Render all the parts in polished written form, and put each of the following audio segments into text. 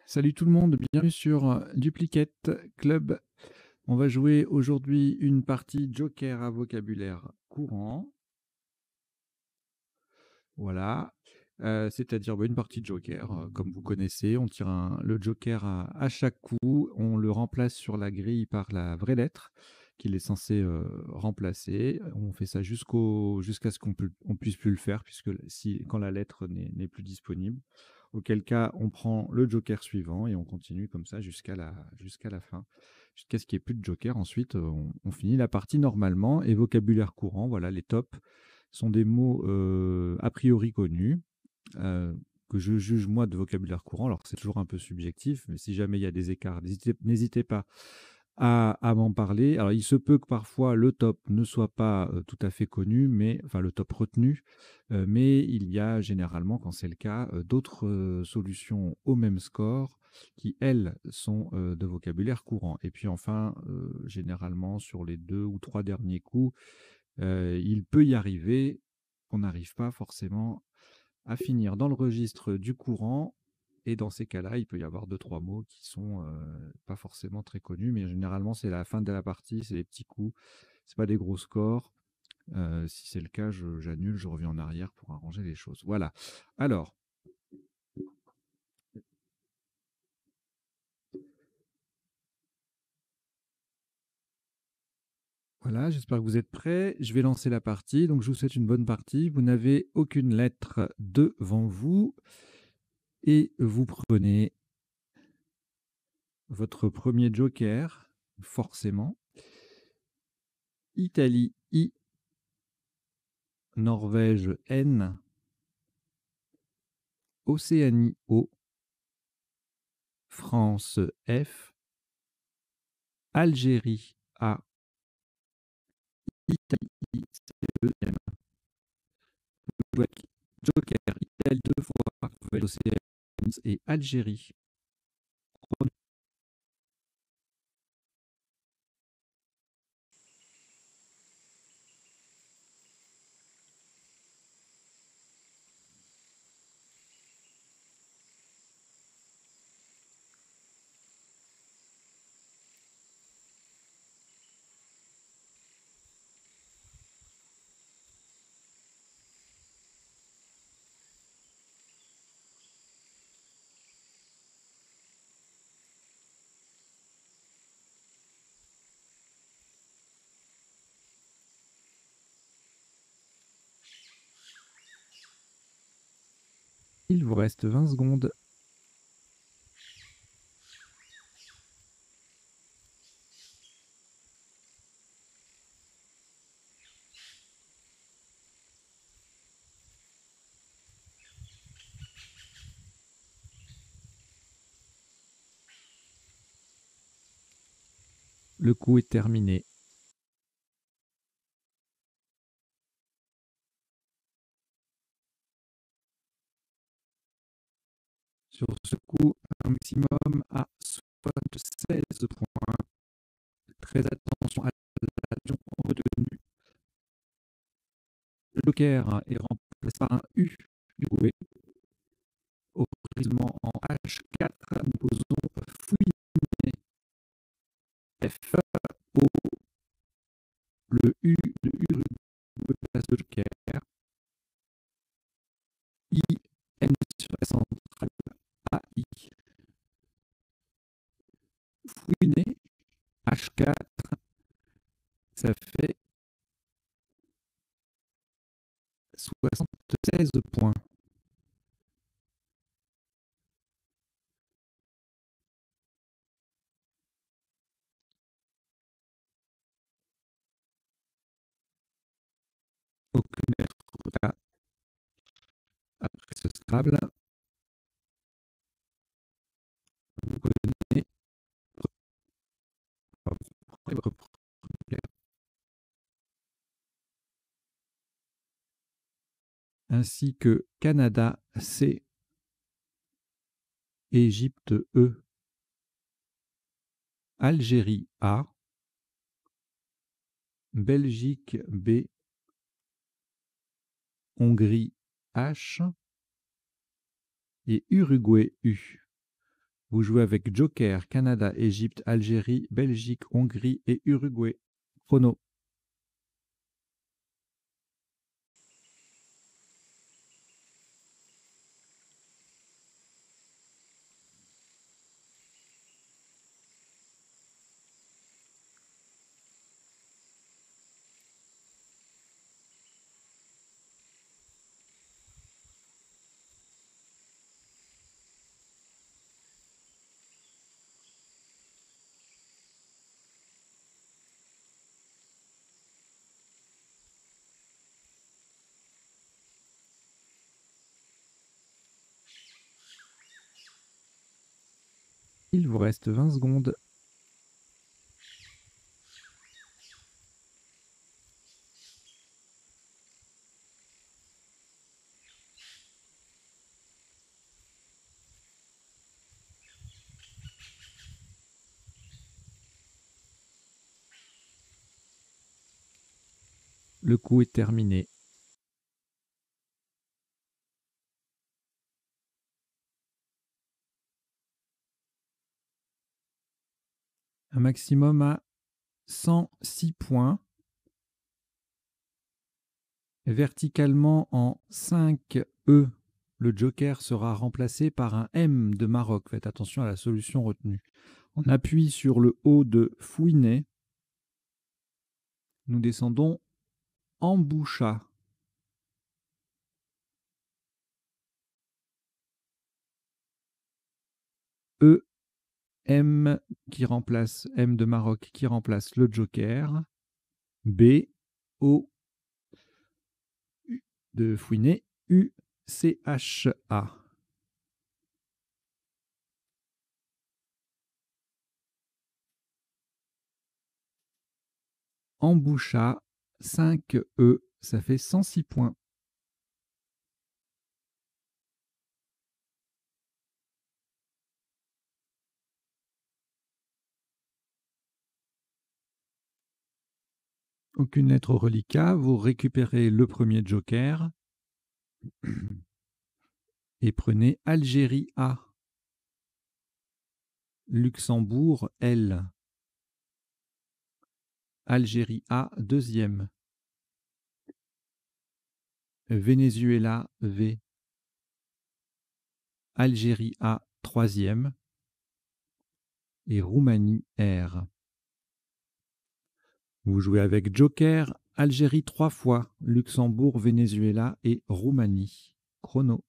Salut tout le monde, bienvenue sur Duplicate Club. On va jouer aujourd'hui une partie Joker à vocabulaire courant. Voilà, c'est-à-dire une partie Joker, comme vous connaissez. On tire le Joker à chaque coup, on le remplace sur la grille par la vraie lettre qu'il est censé remplacer. On fait ça jusqu'à ce qu'on puisse plus le faire, puisque quand la lettre n'est plus disponible. Auquel cas, on prend le joker suivant et on continue comme ça jusqu'à la fin, jusqu'à ce qu'il n'y ait plus de joker. Ensuite, on finit la partie normalement. Et vocabulaire courant, voilà, les tops sont des mots a priori connus, que je juge moi de vocabulaire courant. Alors c'est toujours un peu subjectif, mais si jamais il y a des écarts, n'hésitez pas à m'en parler. Alors, il se peut que parfois le top ne soit pas tout à fait connu, mais enfin le top retenu, mais il y a généralement, quand c'est le cas, d'autres solutions au même score qui, elles, sont de vocabulaire courant. Et puis enfin, généralement, sur les 2 ou 3 derniers coups, il peut y arriver qu'on n'arrive pas forcément à finir dans le registre du courant. Et dans ces cas-là, il peut y avoir 2 3 mots qui sont pas forcément très connus, mais généralement, c'est la fin de la partie, c'est des petits coups, c'est pas des gros scores. Si c'est le cas, j'annule, je reviens en arrière pour arranger les choses. Voilà. Alors, voilà, j'espère que vous êtes prêts. Je vais lancer la partie. Donc, je vous souhaite une bonne partie. Vous n'avez aucune lettre devant vous et vous prenez votre premier joker, forcément. Italie, I. Norvège, N. Océanie, O. France, F. Algérie, A. Italie, C-E-M. Joker, Italie 2 fois, Nouvelle-Océanie et Algérie. Il vous reste 20 secondes. Le coup est terminé. Sur ce coup, un maximum à 76 points. Très attention à l'action retenue. Le joker est remplacé par un U du coup. Heureusement en H4, nous posons fouiner. F, O, le U de Uruguay place de joker. I, N sur la centrale, A, I. Fouiner, H4, ça fait 76 points. Aucune lettre là après ce Scrabble. Vous connaissez votre première. Ainsi que Canada C, Égypte E, Algérie A, Belgique B, Hongrie H et Uruguay U. Vous jouez avec Joker, Canada, Égypte, Algérie, Belgique, Hongrie et Uruguay. Chrono. Il vous reste 20 secondes. Le coup est terminé. Un maximum à 106 points. Verticalement en 5 E, le joker sera remplacé par un M de Maroc. Faites attention à la solution retenue. On appuie sur le O de Fouinet. Nous descendons en Boucha. E, M qui remplace M de Maroc qui remplace le joker. B, O U de Fouinet, U, C, H, A. En Boucha, 5 E, ça fait 106 points. Aucune lettre au reliquat, vous récupérez le premier joker et prenez Algérie A, Luxembourg L, Algérie A deuxième, Venezuela V, Algérie A troisième et Roumanie R. Vous jouez avec joker, Algérie 3 fois, Luxembourg, Venezuela et Roumanie. Chrono.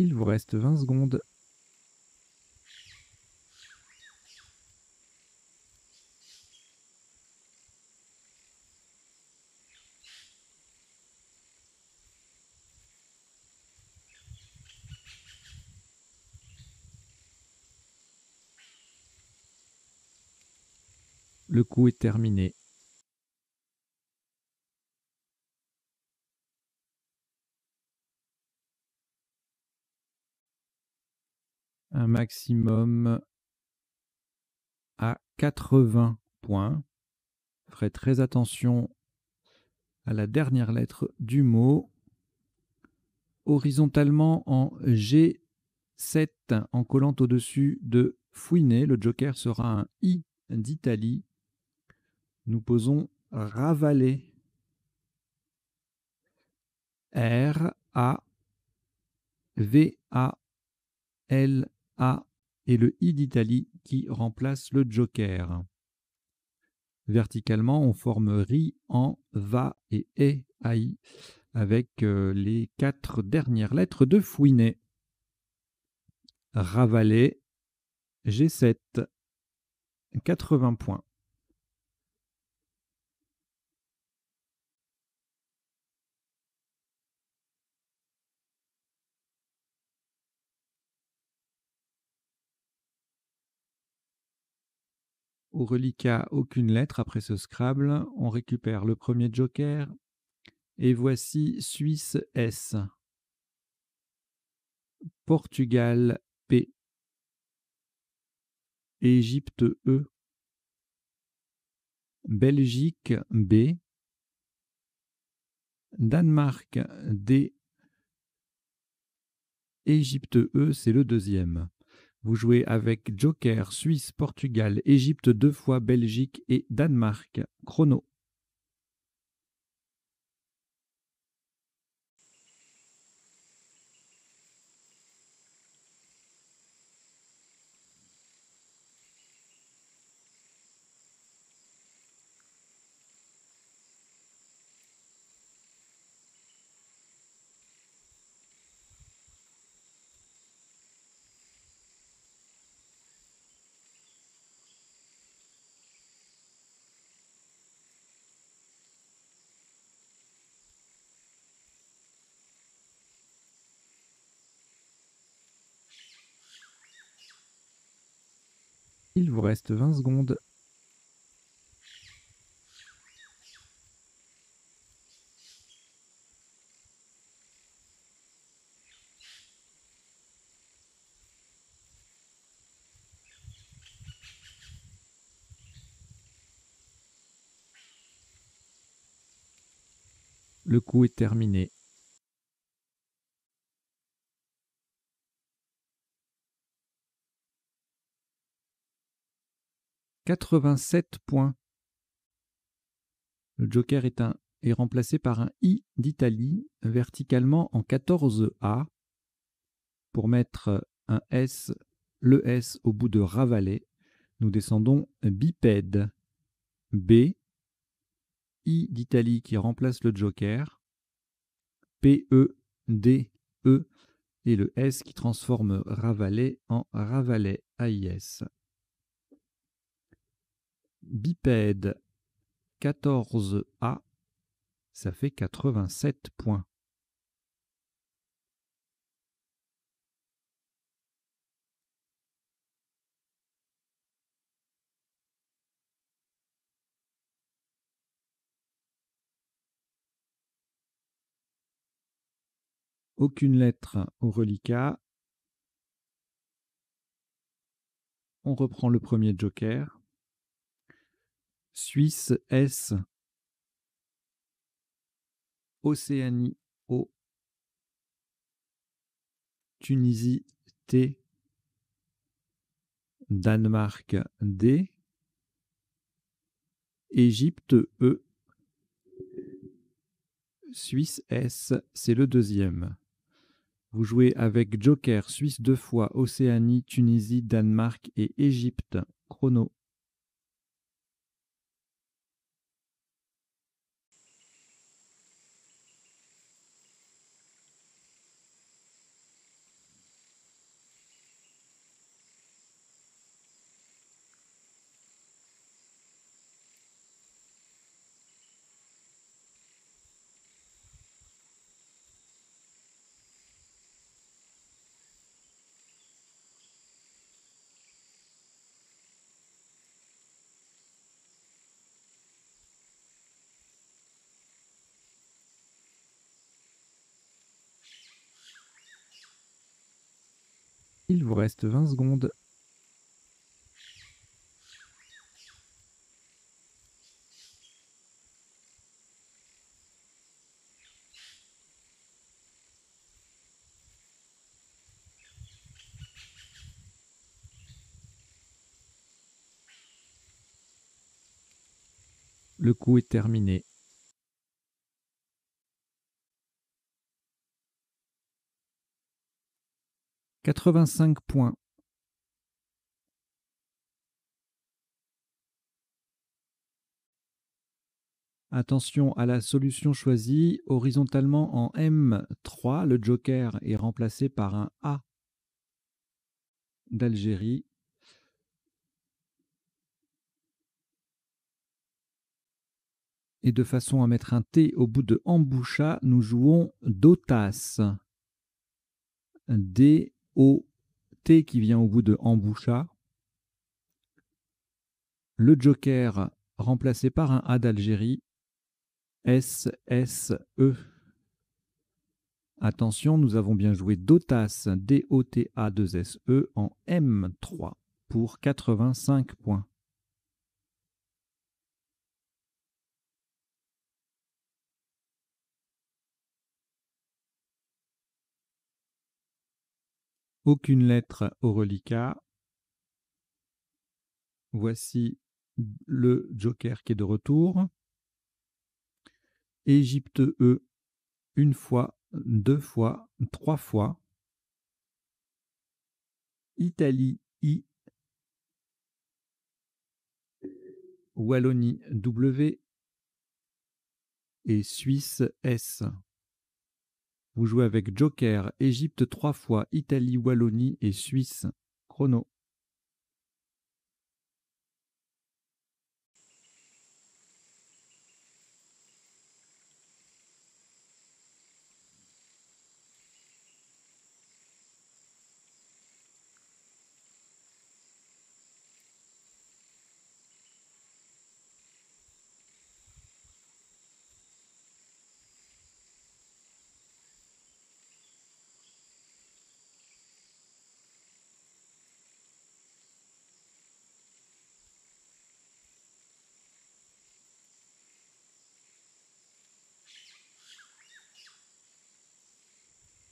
Il vous reste 20 secondes. Le coup est terminé. Un maximum à 80 points. Ferez très attention à la dernière lettre du mot. Horizontalement en G7, en collant au-dessus de Fouinet, le joker sera un I d'Italie. Nous posons Ravaler. R-A-V-A-L-A et le I d'Italie qui remplace le joker. Verticalement, on forme RI en VA et EAI avec les 4 dernières lettres de Fouinet. Ravaler, G7, 80 points. Au reliquat, aucune lettre après ce Scrabble. On récupère le premier joker. Et voici Suisse S, Portugal P, Égypte E, Belgique B, Danemark D, Égypte E, c'est le deuxième. Vous jouez avec Joker, Suisse, Portugal, Égypte 2 fois, Belgique et Danemark. Chrono. Il vous reste 20 secondes. Le coup est terminé. « 87 points. Le joker est remplacé par un I d'Italie verticalement en 14A pour mettre un S, le S au bout de ravalet. Nous descendons bipède. B, I d'Italie qui remplace le joker. P, E, D, E et le S qui transforme ravalet en ravalet AIS. Bipède 14A, ça fait 87 points. Aucune lettre au reliquat. On reprend le premier joker. Suisse S, Océanie O, Tunisie T, Danemark D, Égypte E, Suisse S, c'est le deuxième. Vous jouez avec Joker, Suisse 2 fois, Océanie, Tunisie, Danemark et Égypte. Chrono. Il vous reste 20 secondes. Le coup est terminé. « 85 points. Attention à la solution choisie. Horizontalement en M3, le joker est remplacé par un A d'Algérie. Et de façon à mettre un T au bout de emboucha, nous jouons dotas. D-O-T qui vient au bout de emboucha. Le joker remplacé par un A d'Algérie, SSE. Attention, nous avons bien joué Dotas, D-O-T-A-2-S-E, en M3 pour 85 points. Aucune lettre au reliquat. Voici le joker qui est de retour. Égypte E, une fois, deux fois, trois fois. Italie I. Wallonie W. Et Suisse S. Vous jouez avec joker, Égypte trois fois, Italie, Wallonie et Suisse. Chrono.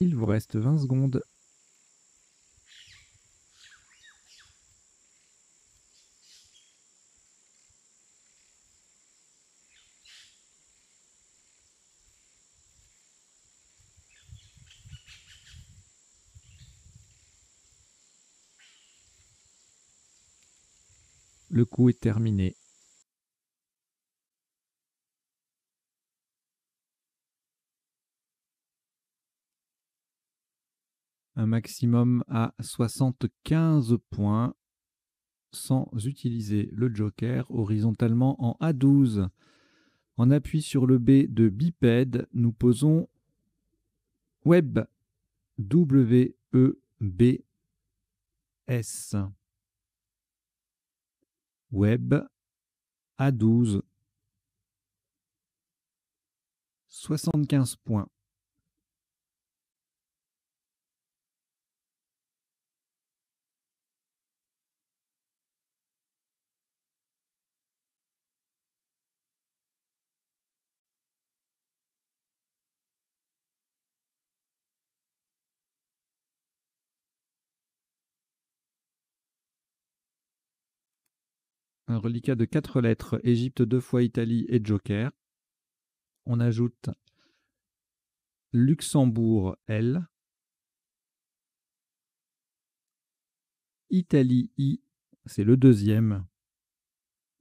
Il vous reste 20 secondes. Le coup est terminé. Un maximum à 75 points sans utiliser le joker, horizontalement en A12. En appui sur le B de bipède, nous posons web, W-E-B-S. Web A12. 75 points. Un reliquat de 4 lettres, Égypte 2 fois, Italie et joker. On ajoute Luxembourg L, Italie I, c'est le deuxième,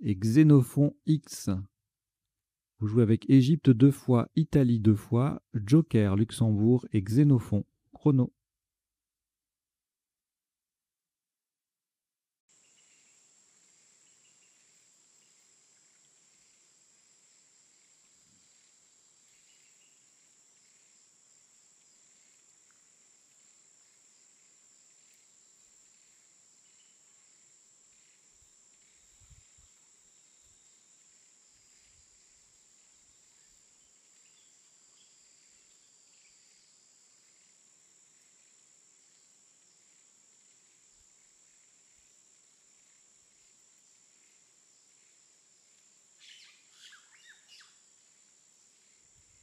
et Xénophon X. Vous jouez avec Égypte 2 fois, Italie 2 fois, joker, Luxembourg et Xénophon. Chrono.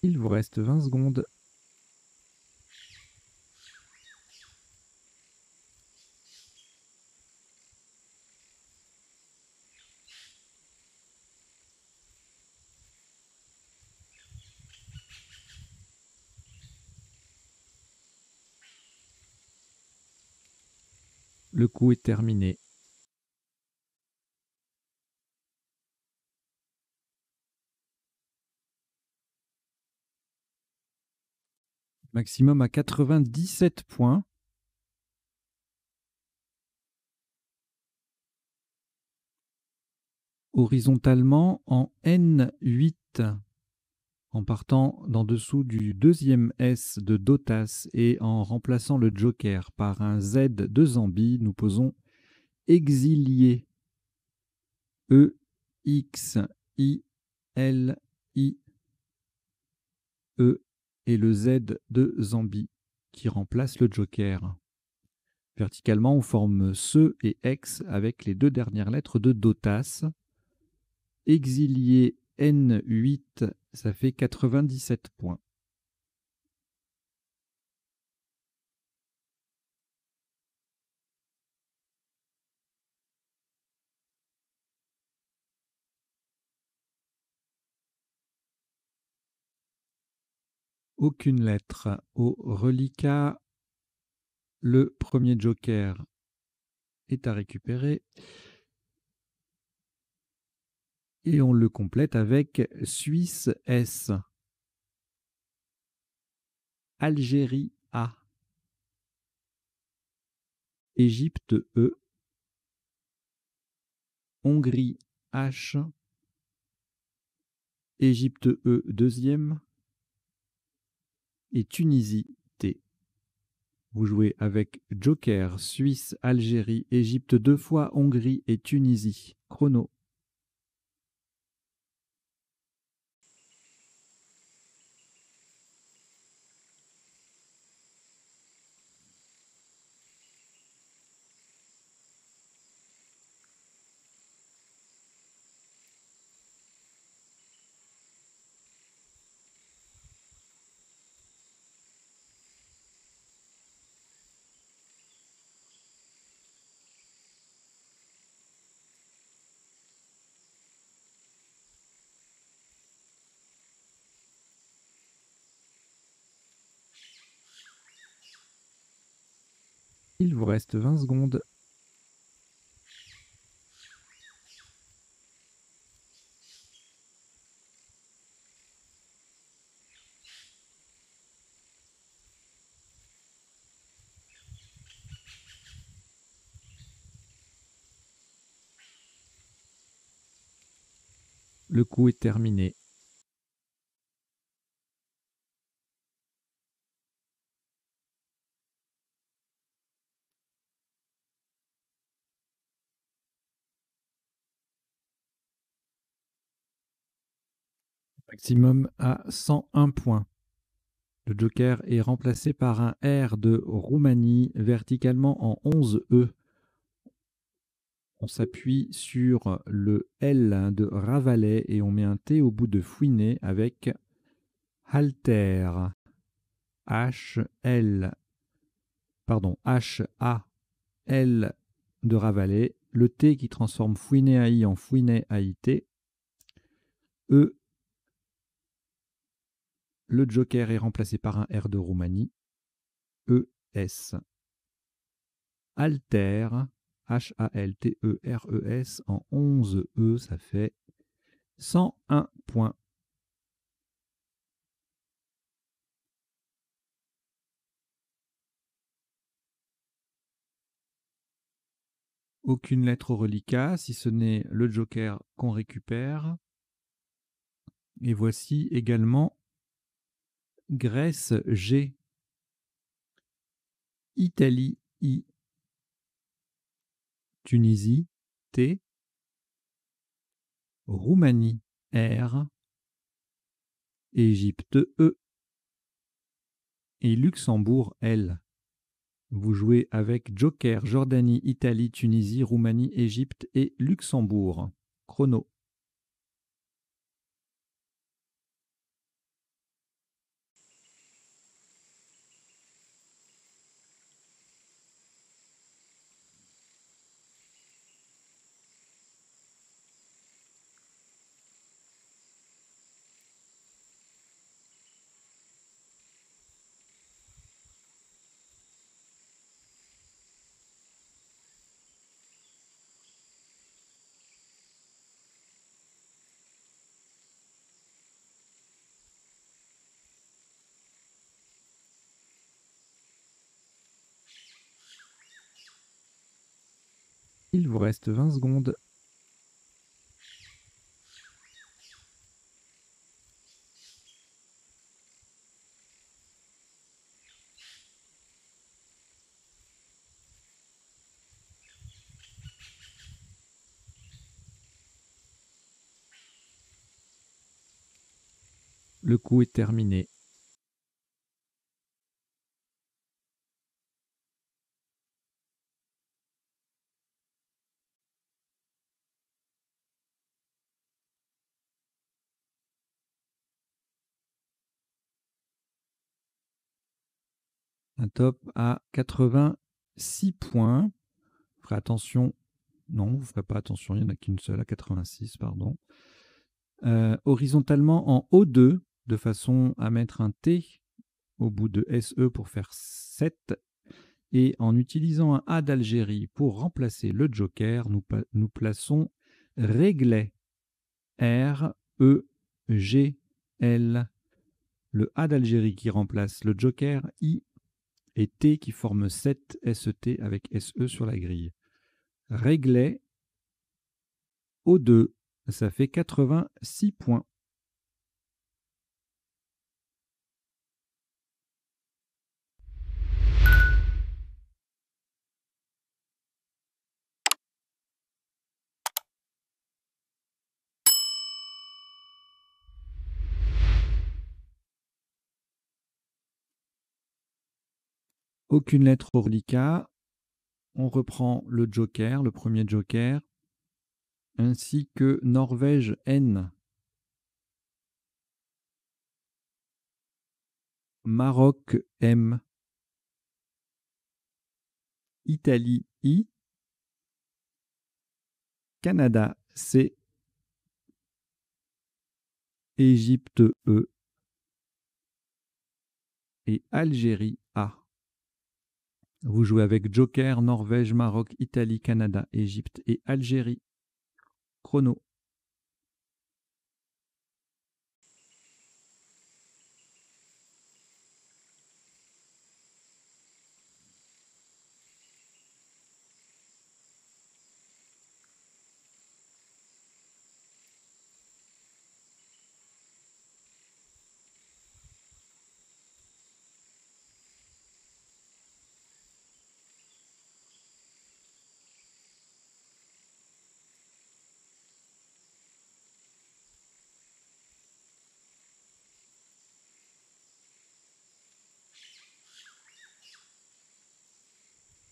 Il vous reste 20 secondes. Le coup est terminé. Maximum à 97 points. Horizontalement en N8, en partant d'en dessous du deuxième S de Dotas et en remplaçant le joker par un Z de Zambie, nous posons exilié. EXILIE et le Z de Zambie qui remplace le joker. Verticalement, on forme SE et EX avec les deux dernières lettres de DOTAS. Exilié N8, ça fait 97 points. Aucune lettre. Au reliquat, le premier joker est à récupérer. Et on le complète avec Suisse S, Algérie A, Égypte E, Hongrie H, Égypte E deuxième et Tunisie T. Vous jouez avec Joker, Suisse, Algérie, Égypte 2 fois, Hongrie et Tunisie. Chrono. Il vous reste 20 secondes. Le coup est terminé. Maximum à 101 points. Le joker est remplacé par un R de Roumanie verticalement en 11 E. On s'appuie sur le L de Ravalais et on met un T au bout de Fouinet avec Halter. H-L, pardon, H-A-L de Ravalais. Le T qui transforme Fouinet AI en Fouinet AIT. E, le joker est remplacé par un R de Roumanie. E-S. Alter, H-A-L-T-E-R-E-S en 11 E, ça fait 101 points. Aucune lettre au reliquat, si ce n'est le joker qu'on récupère. Et voici également Grèce G, Italie I, Tunisie T, Roumanie R, Égypte E et Luxembourg L. Vous jouez avec Joker, Jordanie, Italie, Tunisie, Roumanie, Égypte et Luxembourg. Chrono. Il vous reste 20 secondes. Le coup est terminé. Un top à 86 points. Vous ferez attention. Non, vous ne ferez pas attention, il n'y en a qu'une seule à 86, pardon. Horizontalement en O2, de façon à mettre un T au bout de SE pour faire 7. Et en utilisant un A d'Algérie pour remplacer le joker, nous plaçons Réglet. R-E-G-L. Le A d'Algérie qui remplace le joker, I, et T qui forme 7 ST avec SE sur la grille. Réglet O2, ça fait 86 points. Aucune lettre au reliquat. On reprend le joker, le premier joker, ainsi que Norvège N, Maroc M, Italie I, Canada C, Égypte E et Algérie A. Vous jouez avec joker, Norvège, Maroc, Italie, Canada, Égypte et Algérie. Chrono.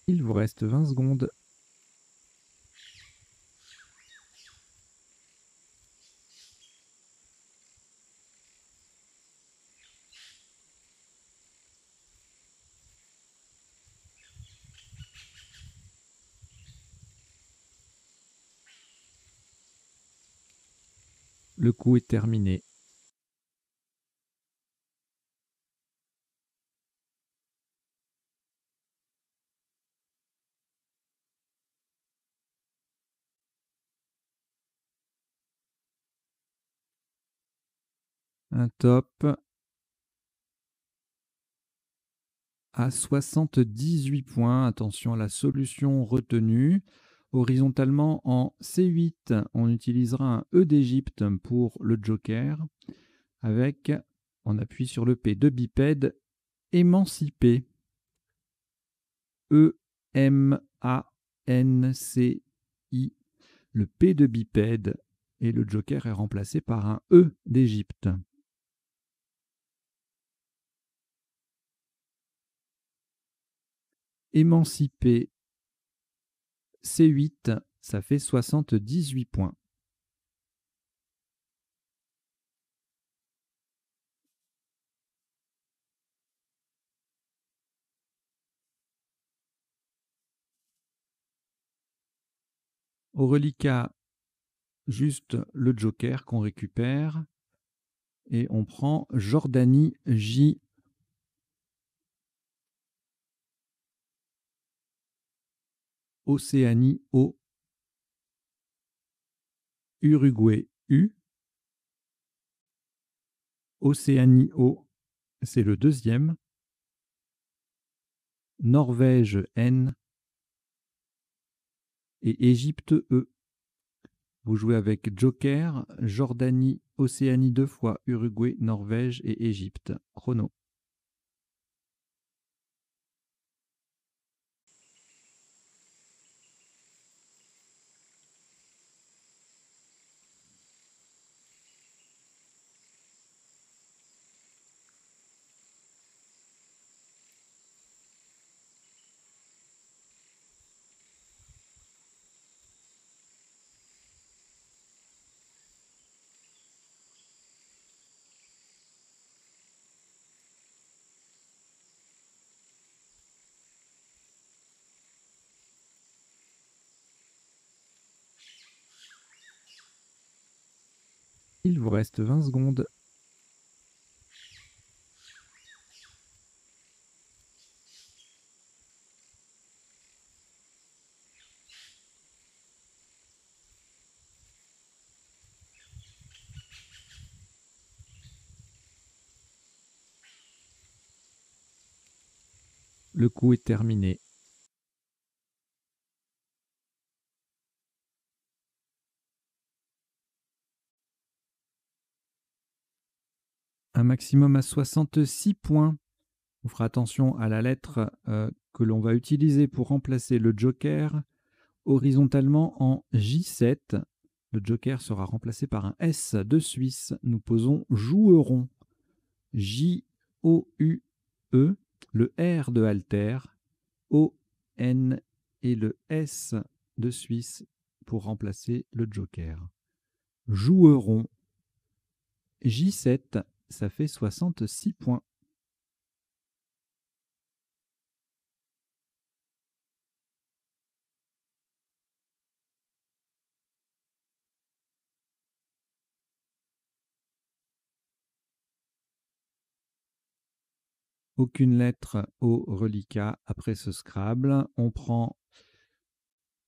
Il vous reste 20 secondes. Le coup est terminé. Un top à 78 points. Attention à la solution retenue. Horizontalement en C8, on utilisera un E d'Égypte pour le joker avec, on appuie sur le P de bipède, émancipé. E-M-A-N-C-I. Le P de bipède et le joker est remplacé par un E d'Égypte. Émancipé C8, ça fait 78 points. Au reliquat, juste le joker qu'on récupère et on prend Jordanie J, Océanie O, Uruguay U, Océanie O, c'est le deuxième, Norvège N et Égypte E. Vous jouez avec joker, Jordanie, Océanie 2 fois, Uruguay, Norvège et Égypte. Chrono. Il vous reste 20 secondes. Le coup est terminé. Un maximum à 66 points. On fera attention à la lettre que l'on va utiliser pour remplacer le joker horizontalement en J7. Le joker sera remplacé par un S de Suisse. Nous posons joueron. J-O-U-E, le R de alter, O-N et le S de Suisse pour remplacer le joker. Joueron. J7, ça fait 66 points. Aucune lettre au reliquat après ce Scrabble. On prend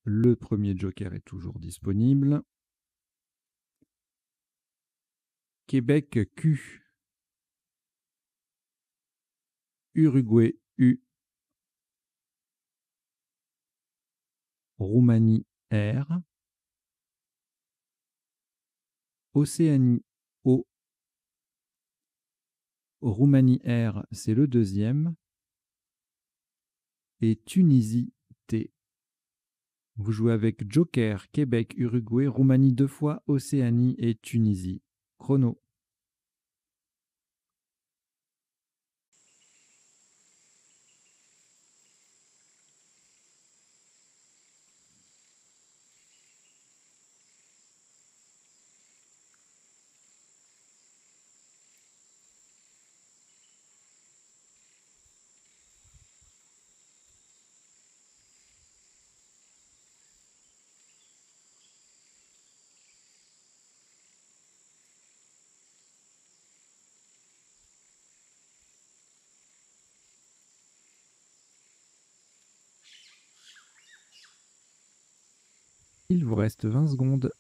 le premier joker est toujours disponible. Québec Q. Uruguay U. Roumanie R. Océanie O. Roumanie R, c'est le deuxième. Et Tunisie T. Vous jouez avec Joker, Québec, Uruguay, Roumanie 2 fois, Océanie et Tunisie. Chrono. Il vous reste 20 secondes.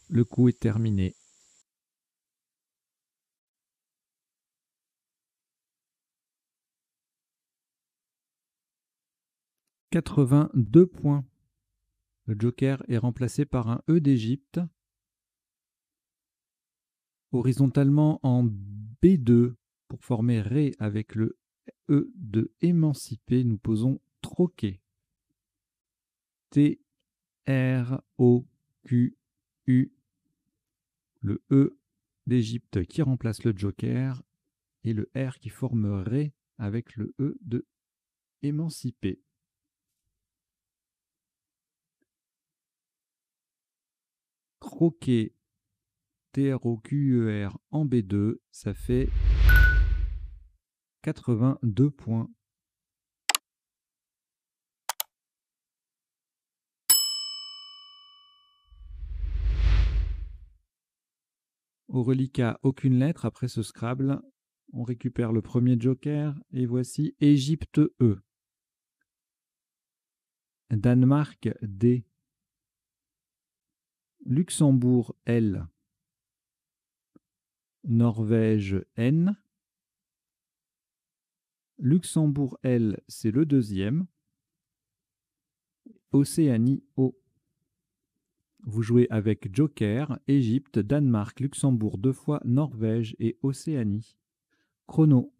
Le coup est terminé. « 82 points. Le joker est remplacé par un E d'Égypte. Horizontalement en B2 pour former Ré avec le E de émancipé, nous posons troquer. T, R, O, Q, U. Le E d'Égypte qui remplace le joker et le R qui formerait avec le E de émancipé. Croquer TROQER en B2, ça fait 82 points. Au reliquat, aucune lettre après ce Scrabble. On récupère le premier joker et voici Égypte E. Danemark D. Luxembourg L. Norvège N. Luxembourg L, c'est le deuxième. Océanie O. Vous jouez avec Joker, Égypte, Danemark, Luxembourg 2 fois, Norvège et Océanie. Chrono.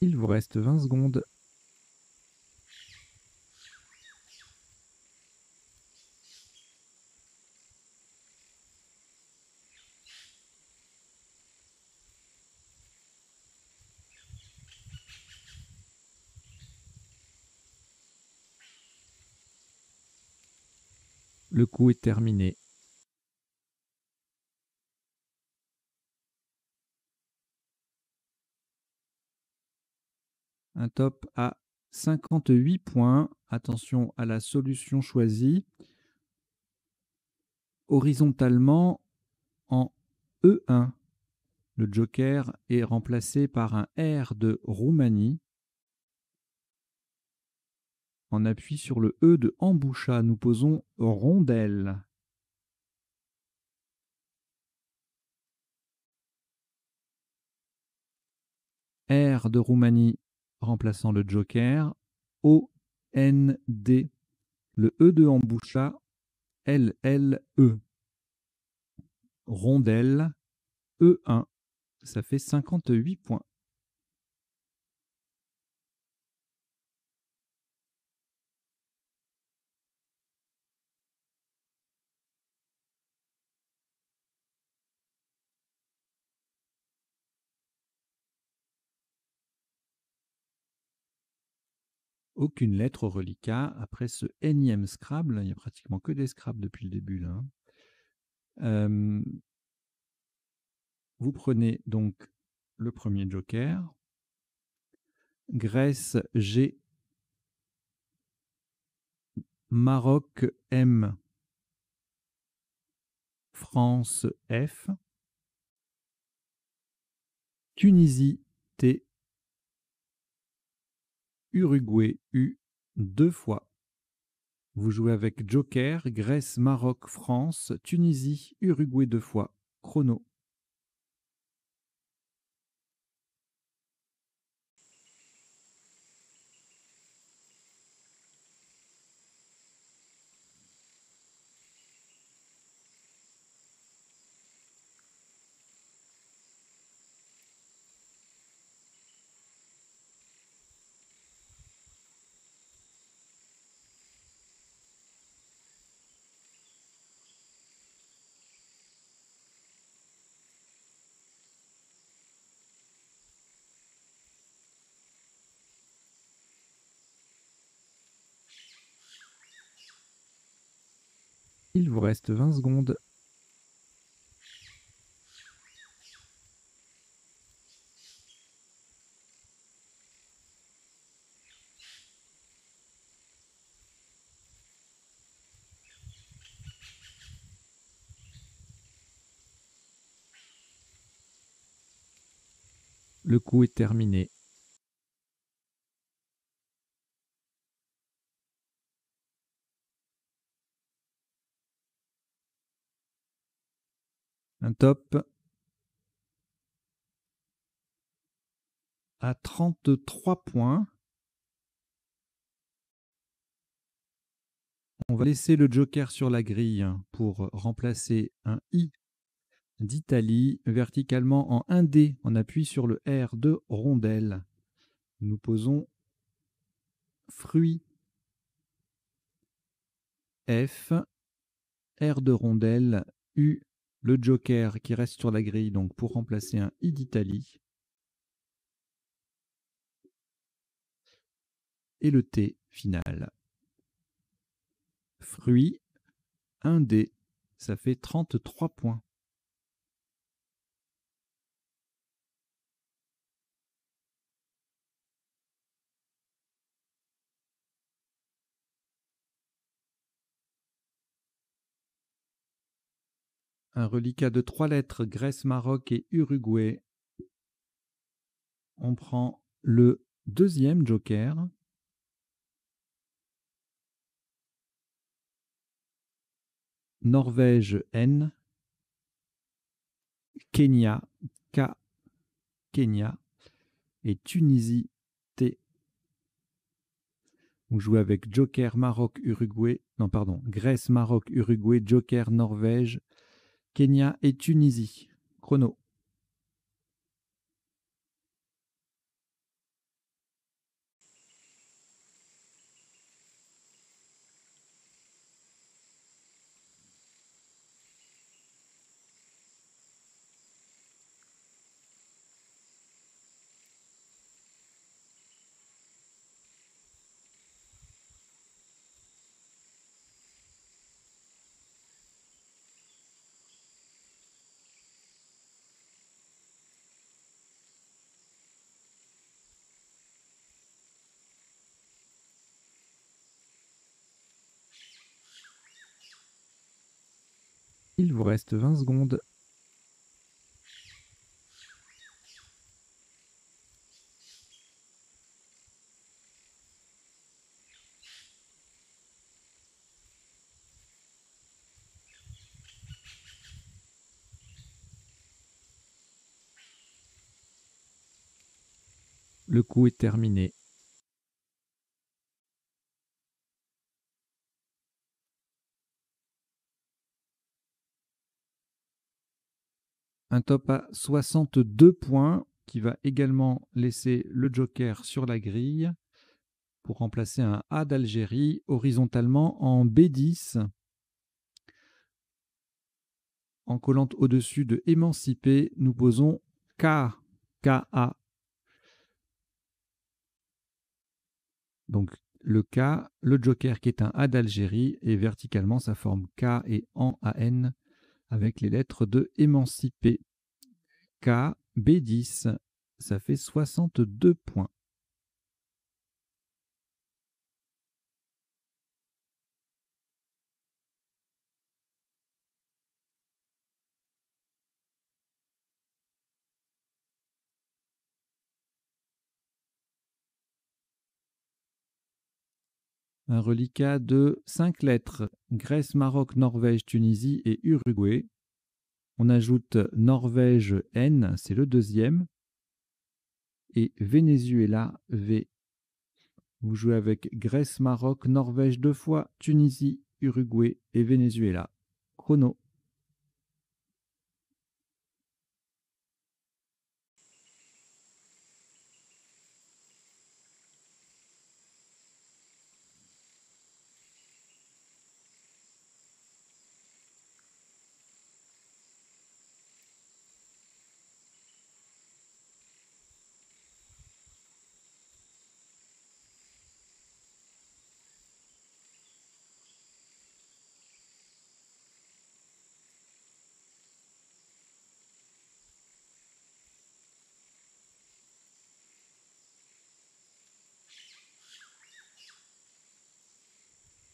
Il vous reste 20 secondes. Le coup est terminé. Un top à 58 points. Attention à la solution choisie. Horizontalement en E1. Le joker est remplacé par un R de Roumanie. En appui sur le E de emboucha, nous posons rondelle. R de Roumanie remplaçant le joker. O, N, D. Le E de emboucha. L, L, E. Rondelle. E1. Ça fait 58 points. Aucune lettre au reliquat. Après ce énième Scrabble, il n'y a pratiquement que des Scrabble depuis le début là. Vous prenez donc le premier joker. Grèce G. Maroc M. France F. Tunisie T. Uruguay U 2 fois. Vous jouez avec joker, Grèce, Maroc, France, Tunisie, Uruguay 2 fois. Chrono. Il vous reste 20 secondes. Le coup est terminé. Un top à 33 points. On va laisser le joker sur la grille pour remplacer un I d'Italie verticalement en 1D. On appuie sur le R de rondelle. Nous posons fruit F, R de rondelle, U, le joker qui reste sur la grille donc pour remplacer un I d'Italie. Et le T final. Fruit 1D, ça fait 33 points. Un reliquat de 3 lettres, Grèce, Maroc et Uruguay. On prend le deuxième joker. Norvège N. Kenya K. Kenya. Et Tunisie T. Vous jouez avec joker Maroc, Uruguay. Non, pardon. Grèce, Maroc, Uruguay, joker Norvège, Kenya et Tunisie. Chrono. Il vous reste 20 secondes. Le coup est terminé. Un top à 62 points qui va également laisser le joker sur la grille pour remplacer un A d'Algérie horizontalement en B10 en collant au-dessus de émancipé. Nous posons K, K-A. Donc le K, le joker qui est un A d'Algérie et verticalement ça forme K et en AN avec les lettres de émancipé. K, B10, ça fait 62 points. Un reliquat de 5 lettres, Grèce, Maroc, Norvège, Tunisie et Uruguay. On ajoute Norvège N, c'est le deuxième, et Venezuela V. Vous jouez avec Grèce, Maroc, Norvège 2 fois, Tunisie, Uruguay et Venezuela. Chrono.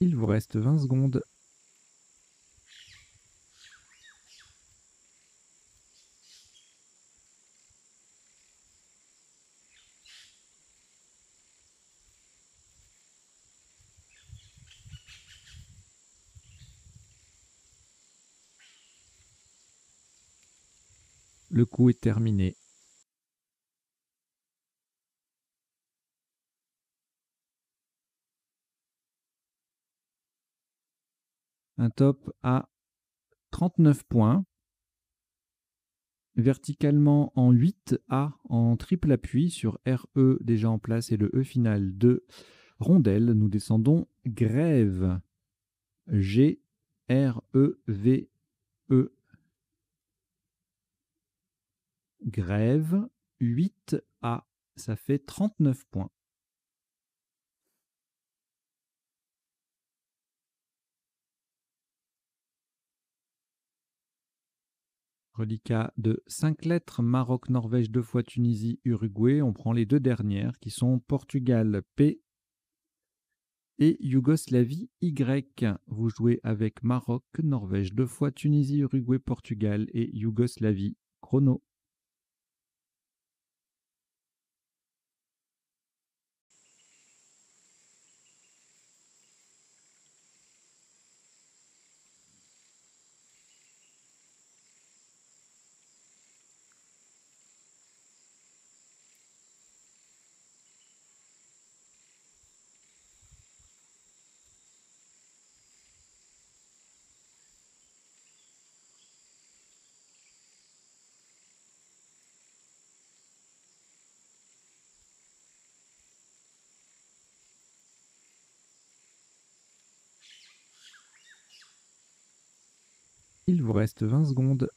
Il vous reste 20 secondes. Le coup est terminé. Un top à 39 points. Verticalement en 8A en triple appui sur RE déjà en place et le E final de rondelle. Nous descendons grève. G, R, E, V, E. Grève 8A. Ça fait 39 points. Reliquat de 5 lettres, Maroc, Norvège 2 fois, Tunisie, Uruguay. On prend les deux dernières qui sont Portugal P et Yougoslavie Y. Vous jouez avec Maroc, Norvège 2 fois, Tunisie, Uruguay, Portugal et Yougoslavie. Chrono. Il vous reste 20 secondes.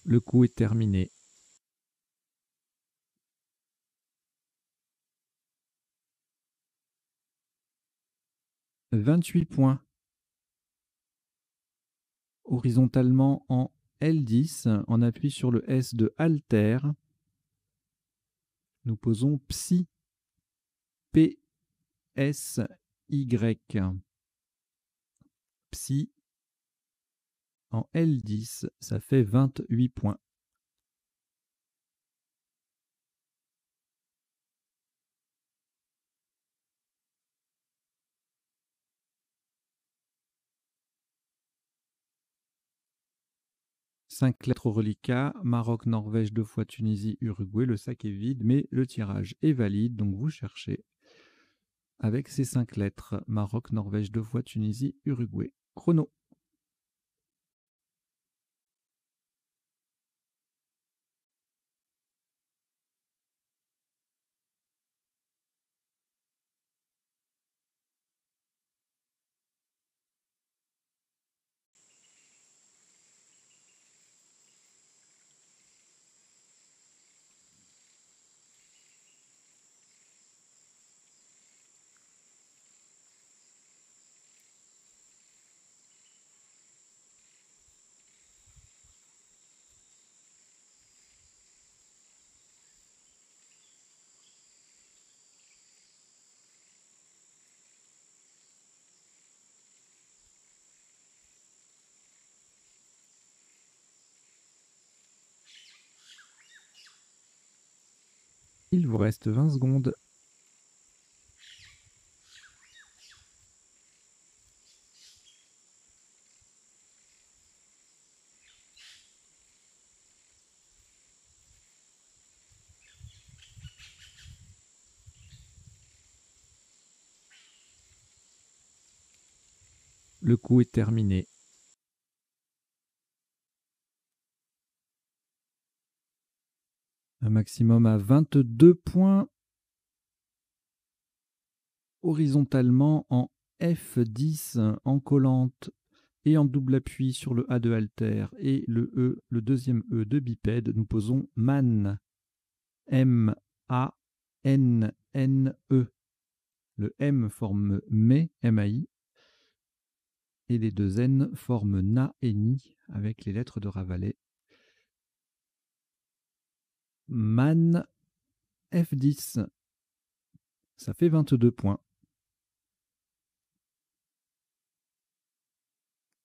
Le coup est terminé. 28 points. Horizontalement en L10, on appuie sur le S de alter. Nous posons psi, P-S-Y. Psi en L10, ça fait 28 points. Cinq lettres au reliquat, Maroc, Norvège, 2 fois Tunisie, Uruguay. Le sac est vide, mais le tirage est valide. Donc vous cherchez avec ces 5 lettres, Maroc, Norvège, 2 fois Tunisie, Uruguay. Chrono. Il vous reste 20 secondes. Le coup est terminé. Un maximum à 22 points. Horizontalement en F10, en collante et en double appui sur le A de alter et le E, le deuxième E de bipède, nous posons man. M-A-N-N-E. Le M forme mais, M-A-I, et les deux N forment na et ni avec les lettres de Ravalet. Man F10, ça fait 22 points.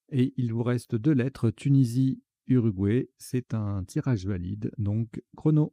Et il vous reste 2 lettres, Tunisie, Uruguay. C'est un tirage valide, donc chrono.